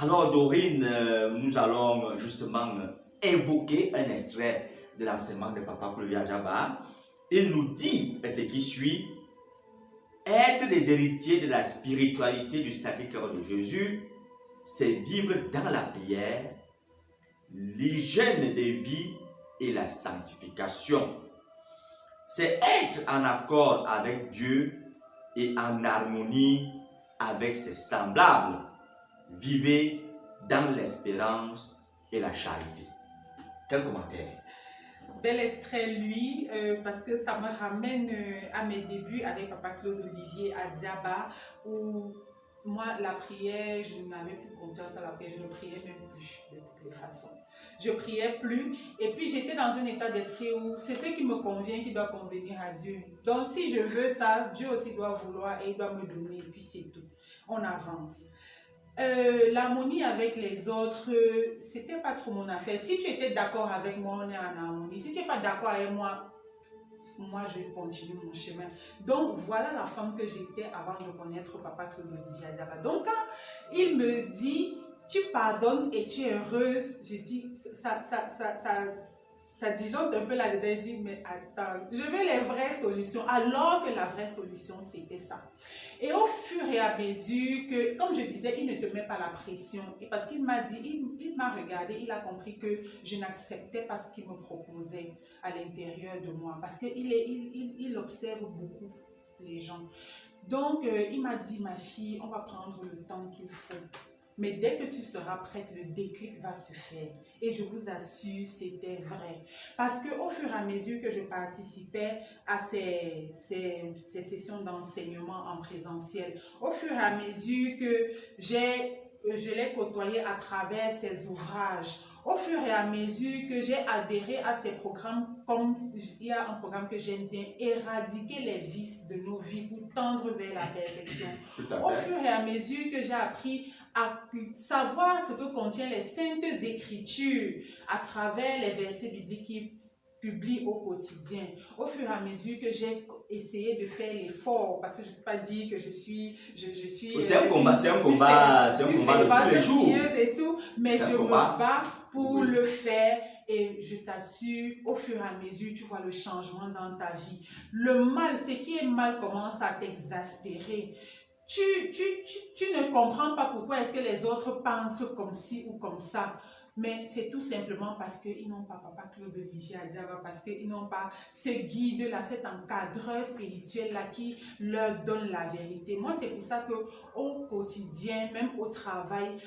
Alors Dorine, nous allons justement évoquer un extrait de l'enseignement de Papa Claude Adjaba. Il nous dit ce qui suit: être des héritiers de la spiritualité du Sacré-Cœur de Jésus, c'est vivre dans la prière, l'hygiène de vie et la sanctification. C'est être en accord avec Dieu et en harmonie avec ses semblables. Vivez dans l'espérance et la charité. Quel commentaire? Bel extrait, lui, parce que ça me ramène à mes débuts avec Papa Claude Olivier à Diaba, où moi, la prière, je n'avais plus confiance à la prière, je ne priais même plus de toutes les façons. Je priais plus, et puis j'étais dans un état d'esprit où c'est ce qui me convient qui doit convenir à Dieu. Donc si je veux ça, Dieu aussi doit vouloir et il doit me donner, et puis c'est tout. On avance. L'harmonie avec les autres, c'était pas trop mon affaire. Si tu étais d'accord avec moi, on est en harmonie. Si tu n'es pas d'accord avec moi, je vais continuer mon chemin. Donc voilà la femme que j'étais avant de connaître Papa Claude Olivier Adjaba. Donc quand il me dit tu pardonnes et tu es heureuse, je dis ça disjoncte un peu là-dedans. Je dis mais attends, je veux les vraies solutions, alors que la vraie solution c'était ça. Et au fur et à mesure que, comme je disais, il ne te met pas la pression. Et parce qu'il m'a dit, il m'a regardé, il a compris que je n'acceptais pas ce qu'il me proposait à l'intérieur de moi. Parce qu'il observe beaucoup les gens. Donc, il m'a dit, ma fille, on va prendre le temps qu'il faut. Mais dès que tu seras prête, le déclic va se faire. Et je vous assure, c'était vrai. Parce qu'au fur et à mesure que je participais à ces sessions d'enseignement en présentiel, au fur et à mesure que je l'ai côtoyé à travers ses ouvrages, au fur et à mesure que j'ai adhéré à ces programmes, comme il y a un programme que j'aime bien, éradiquer les vices de nos vies pour tendre vers la perfection. Au fur et à mesure que j'ai appris à savoir ce que contiennent les saintes écritures à travers les versets bibliques qui publient au quotidien. Au fur et à mesure que j'ai essayé de faire l'effort, parce que je ne peux pas dire que je suis c'est un combat de tous les jours. Et tout, mais je me bats pour le faire. Et je t'assure, au fur et à mesure, tu vois le changement dans ta vie. Le mal, ce qui est mal commence à t'exaspérer. Tu ne comprends pas pourquoi est-ce que les autres pensent comme ci ou comme ça. Mais c'est tout simplement parce qu'ils n'ont pas Papa Claude Olivier Adjaba, parce qu'ils n'ont pas ce guide-là, cet encadreur spirituel-là qui leur donne la vérité. Moi, c'est pour ça qu'au quotidien, même au travail,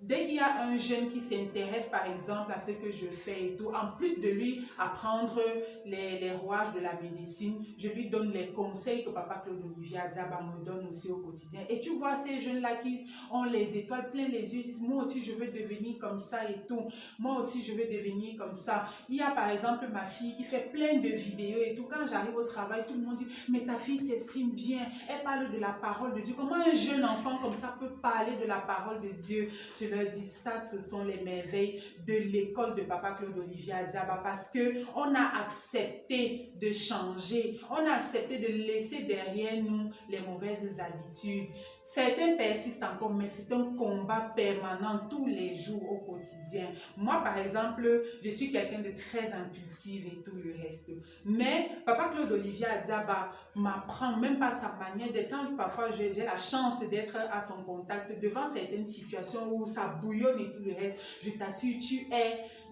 dès qu'il y a un jeune qui s'intéresse par exemple à ce que je fais et tout, en plus de lui apprendre les rouages de la médecine, je lui donne les conseils que Papa Claude Olivier Adjaba me donne aussi au quotidien. Et tu vois ces jeunes-là qui ont les étoiles plein les yeux, disent moi aussi je veux devenir comme ça et tout, moi aussi je veux devenir comme ça. Il y a par exemple ma fille qui fait plein de vidéos et tout, quand j'arrive au travail, tout le monde dit mais ta fille s'exprime bien, elle parle de la parole de Dieu. Comment un jeune enfant comme ça peut parler de la parole de Dieu? Je leur dis ça, ce sont les merveilles de l'école de Papa Claude Olivier Adjaba, parce que on a accepté de changer, on a accepté de laisser derrière nous les mauvaises habitudes. Certains persistent encore, mais c'est un combat permanent tous les jours au quotidien. Moi, par exemple, je suis quelqu'un de très impulsif et tout le reste. Mais Papa Claude Olivier Adjaba m'apprend même pas sa manière d'être. Quand parfois j'ai la chance d'être à son contact devant certaines situations où ça bouillonne et tout le reste, je t'assure,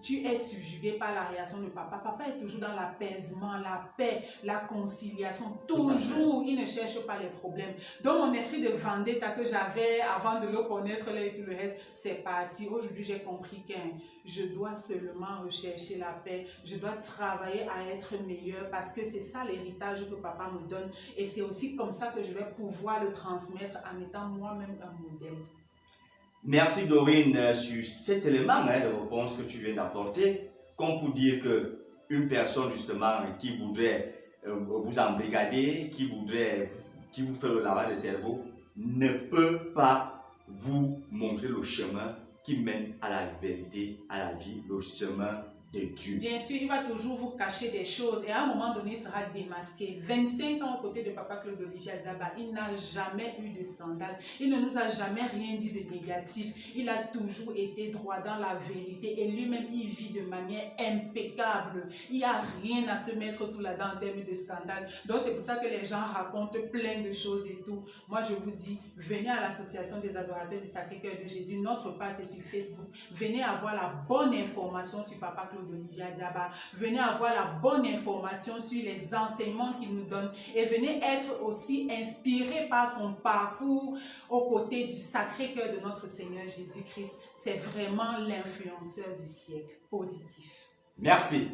tu es subjugué par la réaction de papa. Papa est toujours dans l'apaisement, la paix, la conciliation. Toujours, il ne cherche pas les problèmes. Donc mon esprit de vendetta que j'avais avant de le connaître là et tout le reste, c'est parti. Aujourd'hui, j'ai compris que je dois seulement rechercher la paix. Je dois travailler à être meilleur parce que c'est ça l'héritage que papa me donne. Et c'est aussi comme ça que je vais pouvoir le transmettre en étant moi-même un modèle. Merci Dorine sur cet élément de réponse que tu viens d'apporter, comme pour dire que une personne justement qui voudrait vous embrigader, qui vous fait le lavage de cerveau, ne peut pas vous montrer le chemin qui mène à la vérité, à la vie, le chemin de Dieu. Bien sûr, il va toujours vous cacher des choses et à un moment donné, il sera démasqué. 25 ans aux côtés de Papa Claude Olivier Azaba, il n'a jamais eu de scandale. Il ne nous a jamais rien dit de négatif. Il a toujours été droit dans la vérité et lui-même, il vit de manière impeccable. Il n'y a rien à se mettre sous la dent en termes de scandale. Donc, c'est pour ça que les gens racontent plein de choses et tout. Moi, je vous dis, venez à l'association des adorateurs du Sacré-Cœur de Jésus. Notre page est sur Facebook. Venez avoir la bonne information sur Papa Claude Olivier Azaba. Venez avoir la bonne information sur les enseignements qu'il nous donne et venez être aussi inspiré par son parcours aux côtés du Sacré-Cœur de notre Seigneur Jésus-Christ. C'est vraiment l'influenceur du siècle. Positif. Merci.